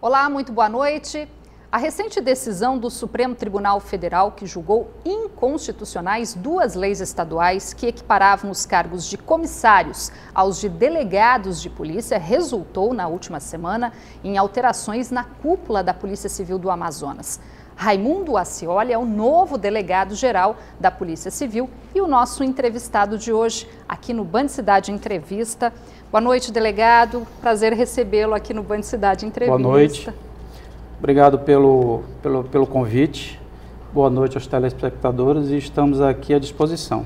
Olá, muito boa noite. A recente decisão do Supremo Tribunal Federal, que julgou inconstitucionais duas leis estaduais que equiparavam os cargos de comissários aos de delegados de polícia, resultou, na última semana, em alterações na cúpula da Polícia Civil do Amazonas. Raimundo Ascioli é o novo delegado-geral da Polícia Civil e o nosso entrevistado de hoje, aqui no Band Cidade Entrevista. Boa noite, delegado. Prazer recebê-lo aqui no Band Cidade Entrevista. Boa noite. Obrigado pelo convite. Boa noite aos telespectadores e estamos aqui à disposição.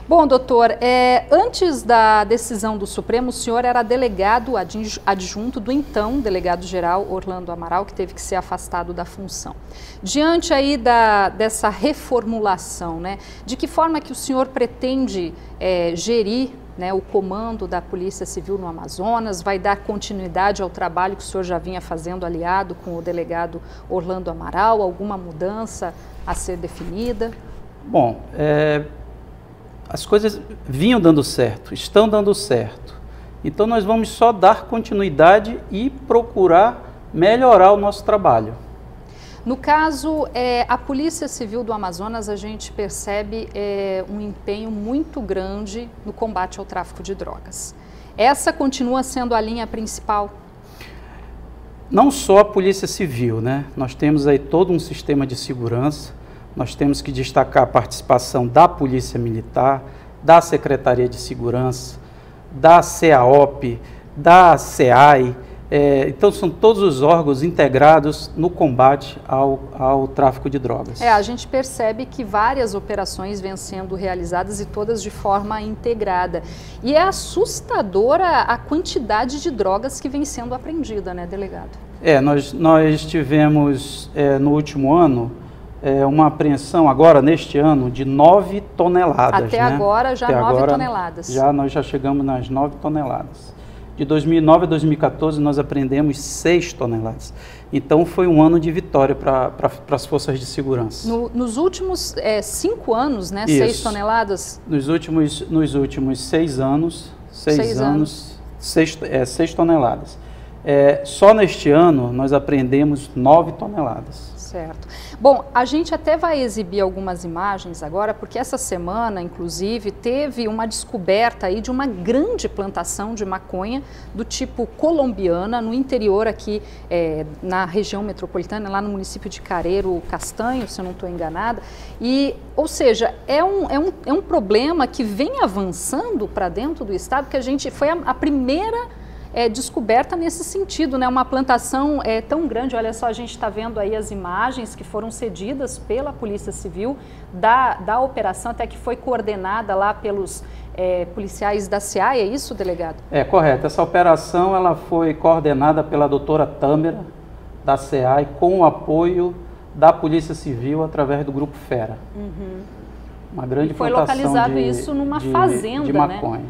Bom, doutor, antes da decisão do Supremo, o senhor era delegado adjunto do então delegado-geral Orlando Amaral, que teve que ser afastado da função. Diante aí dessa reformulação, né, de que forma que o senhor pretende gerir, né, o comando da Polícia Civil no Amazonas? Vai dar continuidade ao trabalho que o senhor já vinha fazendo aliado com o delegado Orlando Amaral? Alguma mudança a ser definida? Bom, as coisas vinham dando certo, estão dando certo. Então nós vamos só dar continuidade e procurar melhorar o nosso trabalho. No caso, a Polícia Civil do Amazonas, a gente percebe um empenho muito grande no combate ao tráfico de drogas. Essa continua sendo a linha principal? Não só a Polícia Civil, né? Nós temos aí todo um sistema de segurança. Nós temos que destacar a participação da Polícia Militar, da Secretaria de Segurança, da CEAOP, da SEAI. Então, são todos os órgãos integrados no combate ao tráfico de drogas. A gente percebe que várias operações vêm sendo realizadas e todas de forma integrada. E é assustadora a quantidade de drogas que vem sendo apreendida, né, delegado? Nós tivemos no último ano uma apreensão, agora neste ano, de 9 toneladas. Até agora já 9 toneladas. Nós já chegamos nas 9 toneladas. De 2009 a 2014 nós apreendemos 6 toneladas. Então foi um ano de vitória para as forças de segurança. Nos últimos 5 anos, né? Isso. 6 toneladas? Nos últimos 6 anos, 6 toneladas. Só neste ano nós apreendemos 9 toneladas. Certo. Bom, a gente até vai exibir algumas imagens agora, porque essa semana, inclusive, teve uma descoberta aí de uma grande plantação de maconha do tipo colombiana no interior aqui na região metropolitana, lá no município de Careiro Castanho, se eu não estou enganada. E, ou seja, é um problema que vem avançando para dentro do estado, que a gente foi a primeira descoberta nesse sentido, né? Uma plantação tão grande. Olha só, a gente está vendo aí as imagens que foram cedidas pela Polícia Civil da operação, até que foi coordenada lá pelos policiais da SEAI, é isso, delegado? Correto. Essa operação ela foi coordenada pela doutora Tâmara, da SEAI, com o apoio da Polícia Civil através do Grupo Fera. Uhum. Uma grande foi plantação localizado isso numa fazenda, de maconha. Né?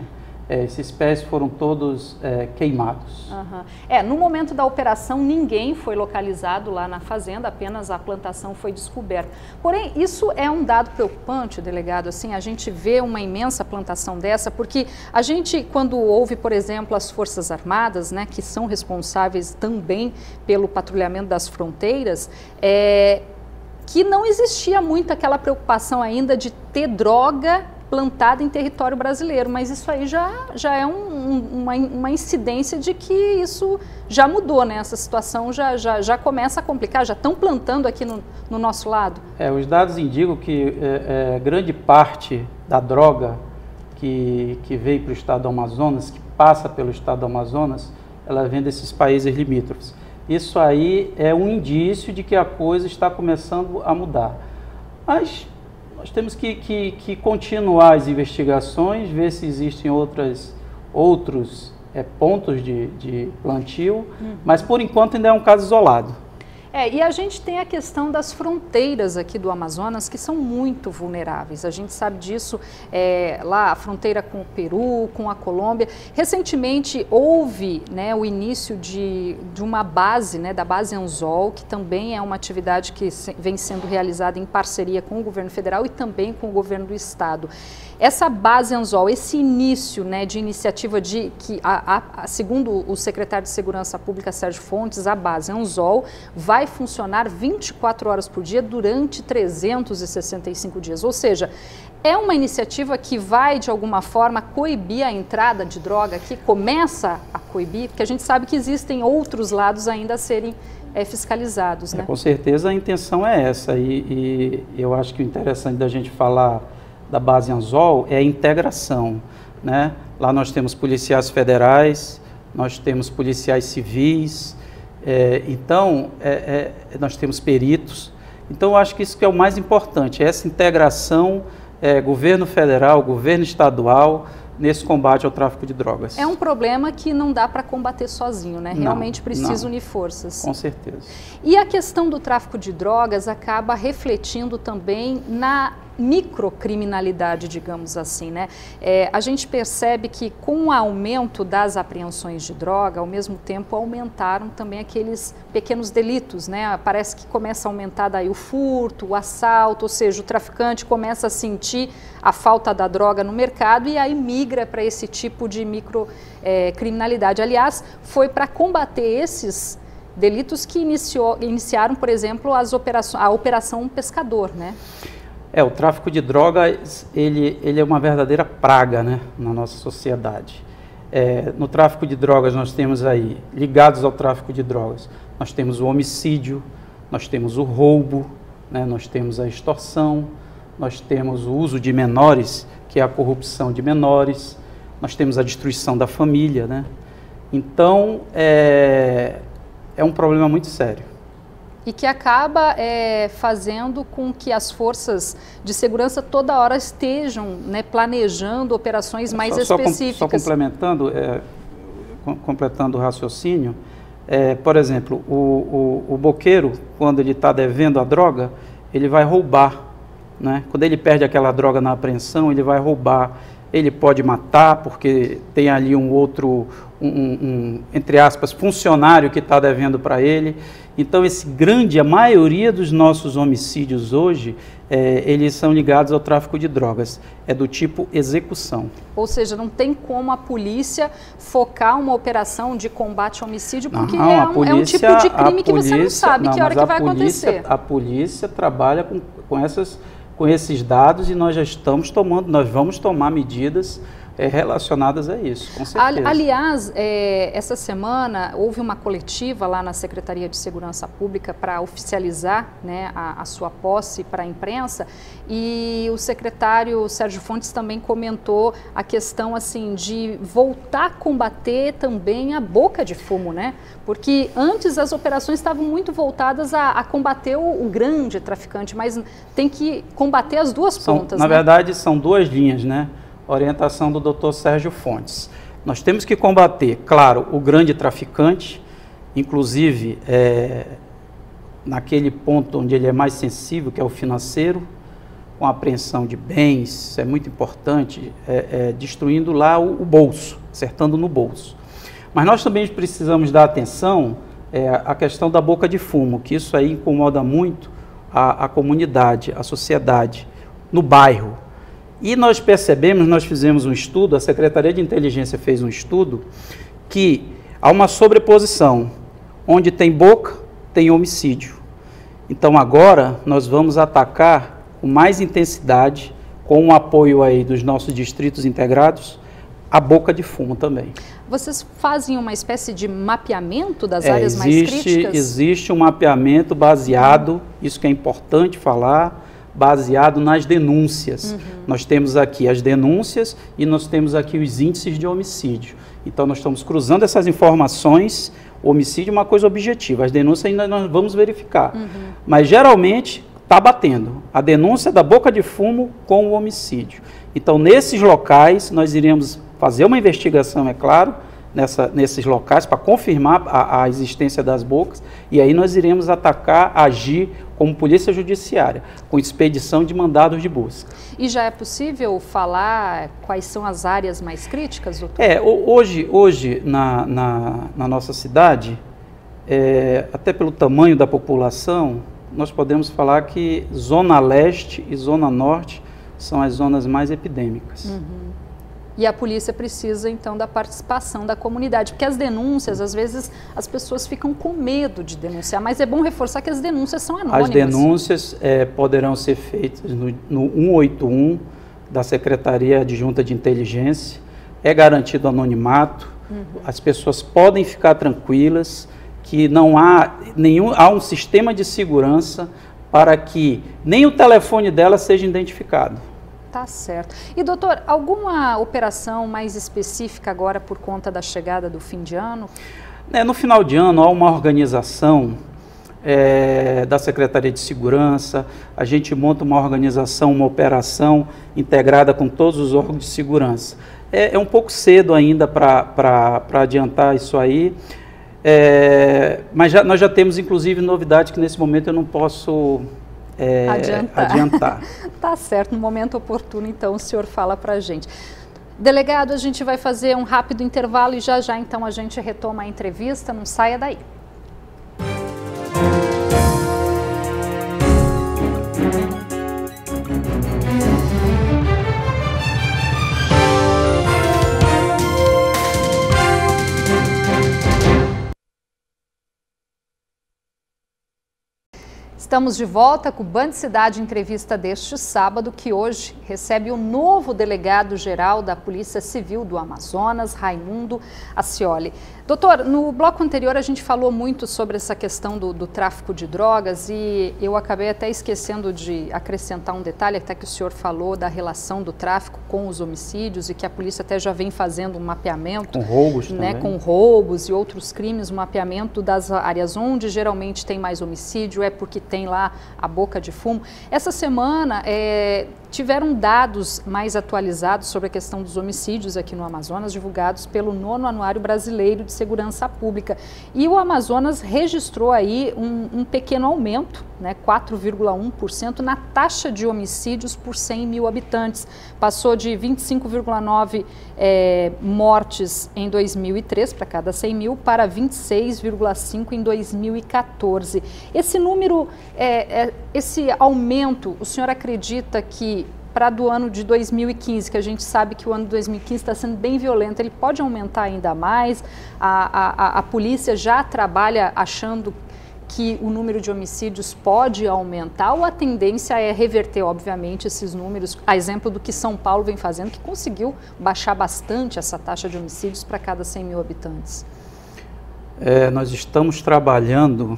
Esses pés foram todos queimados. Uhum. No momento da operação, ninguém foi localizado lá na fazenda, apenas a plantação foi descoberta. Porém, isso é um dado preocupante, delegado, assim, a gente vê uma imensa plantação dessa, porque a gente, quando ouve, por exemplo, as Forças Armadas, né, que são responsáveis também pelo patrulhamento das fronteiras, que não existia muito aquela preocupação ainda de ter droga plantada em território brasileiro, mas isso aí já é uma incidência de que isso já mudou, né? Essa situação já começa a complicar, já estão plantando aqui no nosso lado. Os dados indicam que grande parte da droga que veio para o estado do Amazonas, que passa pelo estado do Amazonas, ela vem desses países limítrofes. Isso aí é um indício de que a coisa está começando a mudar. Mas nós temos que continuar as investigações, ver se existem outros pontos de plantio, mas por enquanto ainda é um caso isolado. E a gente tem a questão das fronteiras aqui do Amazonas, que são muito vulneráveis. A gente sabe disso lá, a fronteira com o Peru, com a Colômbia. Recentemente houve, né, o início de uma base, né, da base Anzol, que também é uma atividade que vem sendo realizada em parceria com o governo federal e também com o governo do estado. Essa base Anzol, esse início, né, de iniciativa de que, segundo o secretário de Segurança Pública, Sérgio Fontes, a base Anzol vai funcionar 24 horas por dia durante 365 dias. Ou seja, é uma iniciativa que vai, de alguma forma, coibir a entrada de droga, que começa a coibir, porque a gente sabe que existem outros lados ainda a serem fiscalizados, né? Com certeza a intenção é essa, e eu acho que o interessante da gente falar da base Anzol é a integração, né? Lá nós temos policiais federais, nós temos policiais civis, nós temos peritos. Então eu acho que isso que é o mais importante, é essa integração governo federal, governo estadual, nesse combate ao tráfico de drogas. É um problema que não dá para combater sozinho, né? Realmente precisa unir forças. Com certeza. E a questão do tráfico de drogas acaba refletindo também na microcriminalidade, digamos assim, né? A gente percebe que com o aumento das apreensões de droga, ao mesmo tempo aumentaram também aqueles pequenos delitos, né? Parece que começa a aumentar daí o furto, o assalto, ou seja, o traficante começa a sentir a falta da droga no mercado e aí migra para esse tipo de microcriminalidade. Aliás, foi para combater esses delitos que iniciaram, por exemplo, a Operação Pescador, né? O tráfico de drogas, ele é uma verdadeira praga, né, na nossa sociedade. No tráfico de drogas nós temos aí, ligados ao tráfico de drogas, nós temos o homicídio, nós temos o roubo, né, nós temos a extorsão, nós temos o uso de menores, que é a corrupção de menores, nós temos a destruição da família, né? Então, é um problema muito sério. E que acaba fazendo com que as forças de segurança toda hora estejam, né, planejando operações mais específicas. Só completando o raciocínio, por exemplo, o boqueiro, quando ele está devendo a droga, ele vai roubar, né? Quando ele perde aquela droga na apreensão, ele vai roubar. Ele pode matar, porque tem ali um outro, entre aspas, funcionário que está devendo para ele. Então, a maioria dos nossos homicídios hoje, eles são ligados ao tráfico de drogas. É do tipo execução. Ou seja, não tem como a polícia focar uma operação de combate ao homicídio, porque é um tipo de crime que você não sabe que hora que vai acontecer. A polícia trabalha com esses dados e nós vamos tomar medidas relacionadas a isso, com certeza. Aliás, essa semana houve uma coletiva lá na Secretaria de Segurança Pública para oficializar, né, a sua posse para a imprensa, e o secretário Sérgio Fontes também comentou a questão assim de voltar a combater também a boca de fumo, né? Porque antes as operações estavam muito voltadas a combater o grande traficante, mas tem que combater as duas pontas. Na verdade, são duas linhas, né? Orientação do Dr. Sérgio Fontes. Nós temos que combater, claro, o grande traficante, inclusive naquele ponto onde ele é mais sensível, que é o financeiro, com a apreensão de bens, isso é muito importante, destruindo lá o bolso, acertando no bolso. Mas nós também precisamos dar atenção à questão da boca de fumo, que isso aí incomoda muito a comunidade, a sociedade, no bairro. E nós percebemos, nós fizemos um estudo, a Secretaria de Inteligência fez um estudo, que há uma sobreposição, onde tem boca, tem homicídio. Então agora nós vamos atacar com mais intensidade, com o apoio aí dos nossos distritos integrados, a boca de fumo também. Vocês fazem uma espécie de mapeamento das áreas mais críticas? Existe um mapeamento baseado, isso que é importante falar, baseado nas denúncias. Nós temos aqui as denúncias e nós temos aqui os índices de homicídio. Então nós estamos cruzando essas informações. O homicídio é uma coisa objetiva, as denúncias ainda nós vamos verificar. Mas geralmente está batendo a denúncia da boca de fumo com o homicídio. Então nesses locais nós iremos fazer uma investigação, é claro, nesses locais para confirmar a existência das bocas, e aí nós iremos atacar, agir como polícia judiciária, com expedição de mandados de busca. E já é possível falar quais são as áreas mais críticas, doutor? Hoje na nossa cidade, até pelo tamanho da população, nós podemos falar que Zona Leste e Zona Norte são as zonas mais epidêmicas. E a polícia precisa, então, da participação da comunidade, porque as denúncias, às vezes, as pessoas ficam com medo de denunciar, mas é bom reforçar que as denúncias são anônimas. As denúncias poderão ser feitas no 181 da Secretaria Adjunta de Inteligência, é garantido anonimato, as pessoas podem ficar tranquilas que não há há um sistema de segurança para que nem o telefone dela seja identificado. Tá certo. E, doutor, alguma operação mais específica agora por conta da chegada do fim de ano? No final de ano há uma organização da Secretaria de Segurança, a gente monta uma organização, uma operação integrada com todos os órgãos de segurança. É um pouco cedo ainda para adiantar isso aí, mas nós já temos inclusive novidades que nesse momento eu não posso adiantar. Tá certo, no momento oportuno, então, o senhor fala para a gente. Delegado, a gente vai fazer um rápido intervalo e já então a gente retoma a entrevista, não saia daí. Estamos de volta com o Band Cidade Entrevista deste sábado, que hoje recebe o novo delegado-geral da Polícia Civil do Amazonas, Raimundo Ascioli. Doutor, no bloco anterior a gente falou muito sobre essa questão do tráfico de drogas e eu acabei até esquecendo de acrescentar um detalhe, até que o senhor falou da relação do tráfico com os homicídios e que a polícia até já vem fazendo um mapeamento. Com roubos também. Com roubos e outros crimes, um mapeamento das áreas onde geralmente tem mais homicídio, porque tem lá a boca de fumo. Essa semana tiveram dados mais atualizados sobre a questão dos homicídios aqui no Amazonas, divulgados pelo 9º Anuário Brasileiro de Segurança Pública. E o Amazonas registrou aí um pequeno aumento, 4,1% na taxa de homicídios por 100 mil habitantes. Passou de 25,9 mortes em 2003 para cada 100 mil para 26,5 em 2014. Esse número, esse aumento, o senhor acredita que para do ano de 2015, que a gente sabe que o ano de 2015 está sendo bem violento, ele pode aumentar ainda mais? A polícia já trabalha achando que o número de homicídios pode aumentar ou a tendência é reverter, obviamente, esses números, a exemplo do que São Paulo vem fazendo, que conseguiu baixar bastante essa taxa de homicídios para cada 100 mil habitantes? Nós estamos trabalhando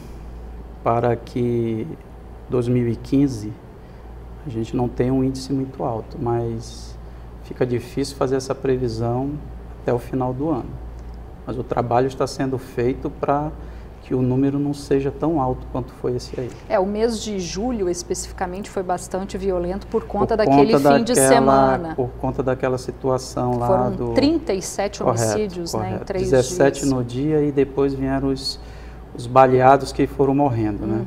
para que 2015 a gente não tenha um índice muito alto, mas fica difícil fazer essa previsão até o final do ano. Mas o trabalho está sendo feito para que o número não seja tão alto quanto foi esse aí. O mês de julho, especificamente, foi bastante violento por conta daquele fim de semana. Por conta daquela situação lá Foram 37 homicídios, correto. Em 3 dias. 17 no dia e depois vieram os baleados que foram morrendo, né?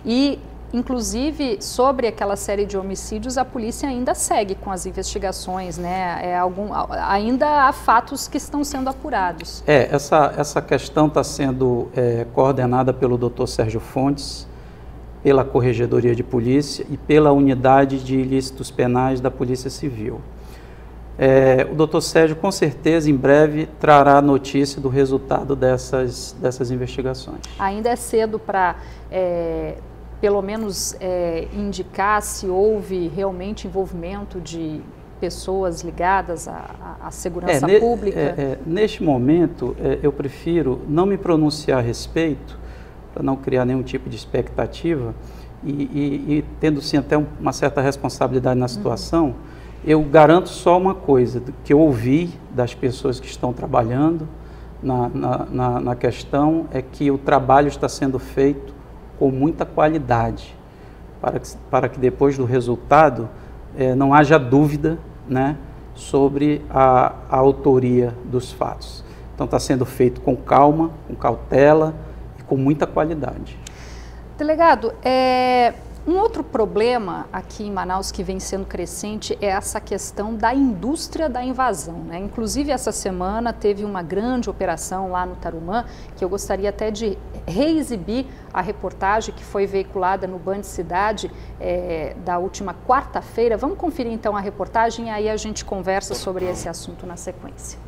E, inclusive, sobre aquela série de homicídios, a polícia ainda segue com as investigações, ainda há fatos que estão sendo apurados. Essa questão está sendo coordenada pelo Dr. Sérgio Fontes, pela Corregedoria de Polícia e pela Unidade de Ilícitos Penais da Polícia Civil. O Dr. Sérgio, com certeza, em breve, trará notícia do resultado dessas investigações. Ainda é cedo para pelo menos indicar se houve realmente envolvimento de pessoas ligadas à segurança pública? Neste momento, eu prefiro não me pronunciar a respeito, para não criar nenhum tipo de expectativa, e tendo sim até uma certa responsabilidade na situação, eu garanto só uma coisa, que eu ouvi das pessoas que estão trabalhando na questão, é que o trabalho está sendo feito com muita qualidade, para que depois do resultado não haja dúvida, sobre a autoria dos fatos. Então está sendo feito com calma, com cautela e com muita qualidade. Delegado, Um outro problema aqui em Manaus que vem sendo crescente é essa questão da indústria da invasão, né? Inclusive, essa semana teve uma grande operação lá no Tarumã, que eu gostaria até de reexibir a reportagem que foi veiculada no Band Cidade da última quarta-feira. Vamos conferir então a reportagem e aí a gente conversa sobre esse assunto na sequência.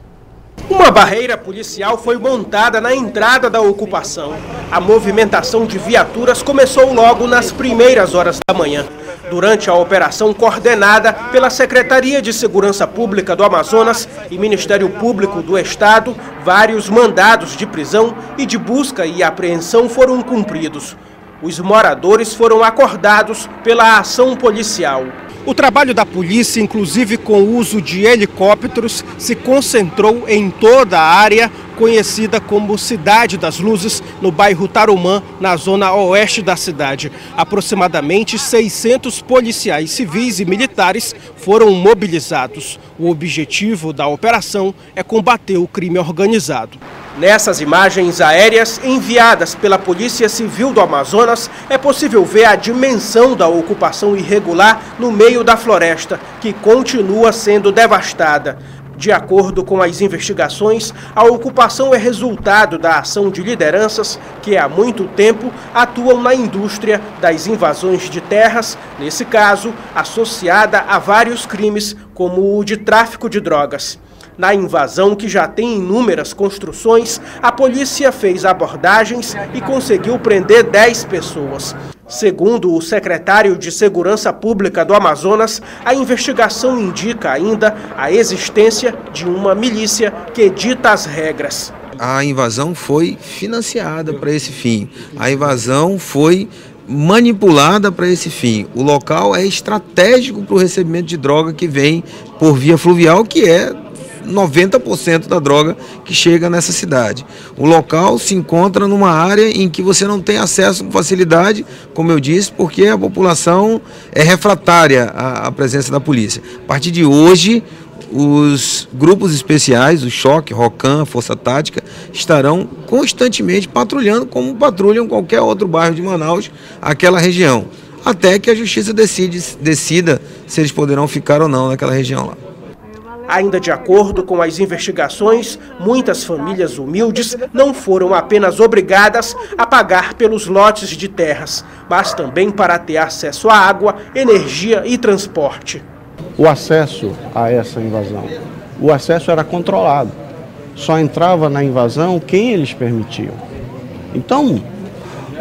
Uma barreira policial foi montada na entrada da ocupação. A movimentação de viaturas começou logo nas primeiras horas da manhã. Durante a operação coordenada pela Secretaria de Segurança Pública do Amazonas e Ministério Público do Estado, vários mandados de prisão e de busca e apreensão foram cumpridos. Os moradores foram acordados pela ação policial. O trabalho da polícia, inclusive com o uso de helicópteros, se concentrou em toda a área conhecida como Cidade das Luzes, no bairro Tarumã, na zona oeste da cidade. Aproximadamente 600 policiais civis e militares foram mobilizados. O objetivo da operação é combater o crime organizado. Nessas imagens aéreas enviadas pela Polícia Civil do Amazonas, é possível ver a dimensão da ocupação irregular no meio da floresta, que continua sendo devastada. De acordo com as investigações, a ocupação é resultado da ação de lideranças que há muito tempo atuam na indústria das invasões de terras, nesse caso, associada a vários crimes, como o de tráfico de drogas. Na invasão, que já tem inúmeras construções, a polícia fez abordagens e conseguiu prender 10 pessoas. Segundo o secretário de Segurança Pública do Amazonas, a investigação indica ainda a existência de uma milícia que dita as regras. A invasão foi financiada para esse fim. A invasão foi manipulada para esse fim. O local é estratégico para o recebimento de droga que vem por via fluvial, que é 90% da droga que chega nessa cidade. O local se encontra numa área em que você não tem acesso com facilidade, como eu disse, porque a população é refratária à presença da polícia. A partir de hoje, os grupos especiais, o Choque, Rocan, Força Tática, estarão constantemente patrulhando, como patrulham qualquer outro bairro de Manaus, aquela região, até que a Justiça decida se eles poderão ficar ou não naquela região lá. Ainda de acordo com as investigações, muitas famílias humildes não foram apenas obrigadas a pagar pelos lotes de terras, mas também para ter acesso à água, energia e transporte. O acesso a essa invasão, o acesso era controlado. Só entrava na invasão quem eles permitiam. Então,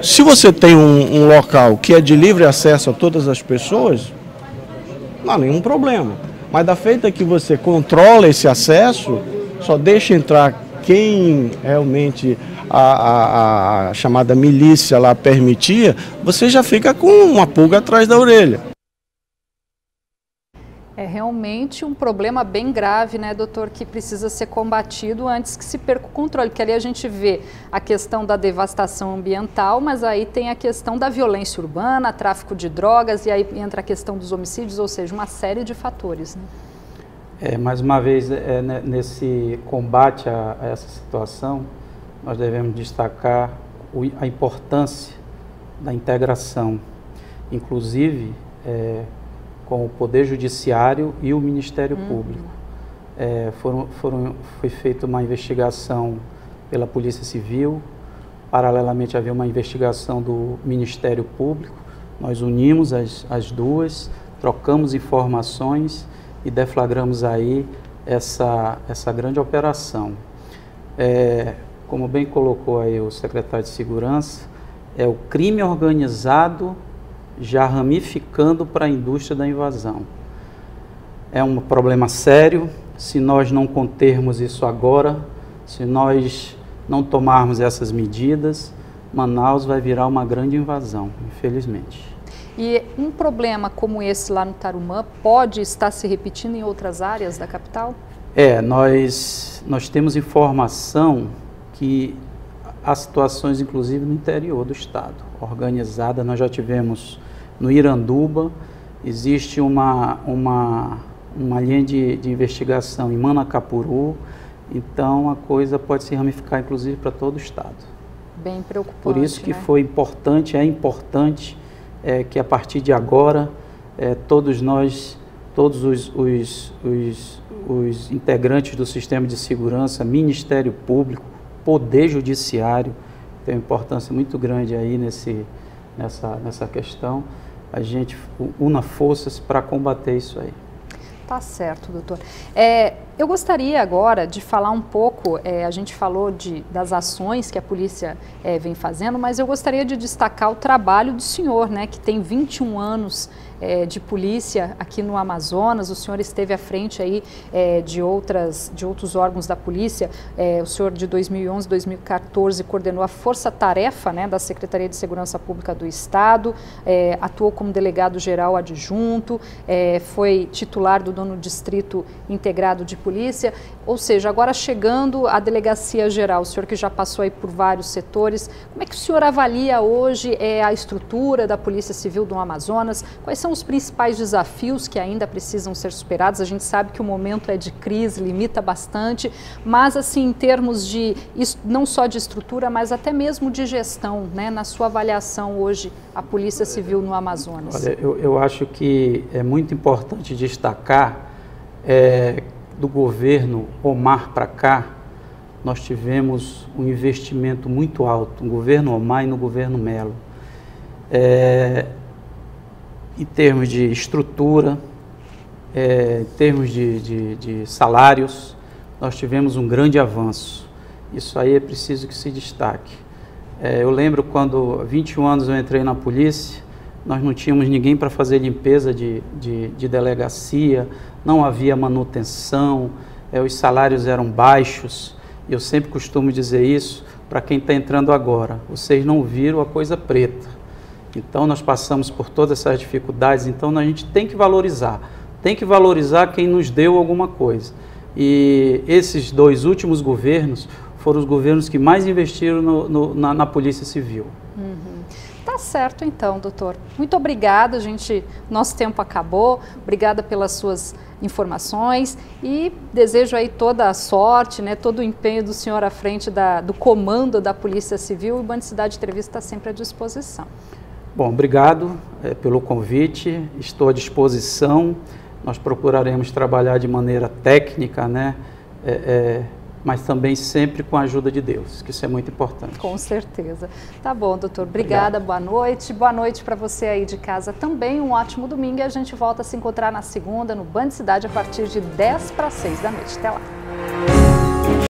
se você tem um local que é de livre acesso a todas as pessoas, não há nenhum problema. Mas da feita que você controla esse acesso, só deixa entrar quem realmente a chamada milícia lá permitia, você já fica com uma pulga atrás da orelha. É realmente um problema bem grave, né, doutor, que precisa ser combatido antes que se perca o controle, porque ali a gente vê a questão da devastação ambiental, mas aí tem a questão da violência urbana, tráfico de drogas, e aí entra a questão dos homicídios, ou seja, uma série de fatores, né? Mais uma vez, nesse combate a essa situação, nós devemos destacar a importância da integração, inclusive com o Poder Judiciário e o Ministério Público. Foi feita uma investigação pela Polícia Civil, paralelamente havia uma investigação do Ministério Público, nós unimos as duas, trocamos informações e deflagramos aí essa grande operação. Como bem colocou aí o secretário de Segurança, é o crime organizado já ramificando para a indústria da invasão. É um problema sério. Se nós não contermos isso agora, se nós não tomarmos essas medidas, Manaus vai virar uma grande invasão, infelizmente. E um problema como esse lá no Tarumã pode estar se repetindo em outras áreas da capital? Nós temos informação que há situações, inclusive, no interior do estado, organizada. Nós já tivemos no Iranduba, existe uma linha de investigação em Manacapuru, então a coisa pode se ramificar, inclusive, para todo o estado. Bem preocupante. Por isso que foi importante, é importante que a partir de agora, todos nós, todos os integrantes do sistema de segurança, Ministério Público, Poder Judiciário, tem uma importância muito grande aí nessa questão, a gente una forças para combater isso aí. Tá certo, doutor. Eu gostaria agora de falar um pouco, a gente falou das ações que a polícia vem fazendo, mas eu gostaria de destacar o trabalho do senhor, né, que tem 21 anos de polícia aqui no Amazonas. O senhor esteve à frente aí de outros órgãos da polícia. O senhor de 2011, 2014 coordenou a força-tarefa, né, da Secretaria de Segurança Pública do Estado, atuou como delegado-geral adjunto, foi titular do 9º Distrito Integrado de Polícia, ou seja, agora chegando à Delegacia Geral, o senhor que já passou aí por vários setores, como é que o senhor avalia hoje a estrutura da Polícia Civil do Amazonas? Quais são os principais desafios que ainda precisam ser superados? A gente sabe que o momento é de crise, limita bastante, mas assim, em termos de, não só de estrutura, mas até mesmo de gestão, né? Na sua avaliação hoje, a Polícia Civil no Amazonas. Olha, eu acho que é muito importante destacar, do governo Omar para cá, nós tivemos um investimento muito alto, no governo Omar e no governo Melo. Em termos de estrutura, em termos de salários, nós tivemos um grande avanço. Isso aí é preciso que se destaque. Eu lembro quando, há 21 anos eu entrei na polícia, nós não tínhamos ninguém para fazer limpeza de delegacia, não havia manutenção, os salários eram baixos. Eu sempre costumo dizer isso para quem está entrando agora: vocês não viram a coisa preta. Então nós passamos por todas essas dificuldades, então a gente tem que valorizar quem nos deu alguma coisa. E esses 2 últimos governos foram os governos que mais investiram na Polícia Civil. Uhum. Tá certo então, doutor. Muito obrigada, nosso tempo acabou. Obrigada pelas suas informações e desejo aí toda a sorte, né, todo o empenho do senhor à frente do comando da Polícia Civil, e o Band Cidade Entrevista está sempre à disposição. Bom, obrigado pelo convite, estou à disposição. Nós procuraremos trabalhar de maneira técnica, né, mas também sempre com a ajuda de Deus, que isso é muito importante. Com certeza. Tá bom, doutor. Obrigada, boa noite. Boa noite para você aí de casa também. Um ótimo domingo, e a gente volta a se encontrar na segunda no Band Cidade a partir de 5:50 da noite. Até lá.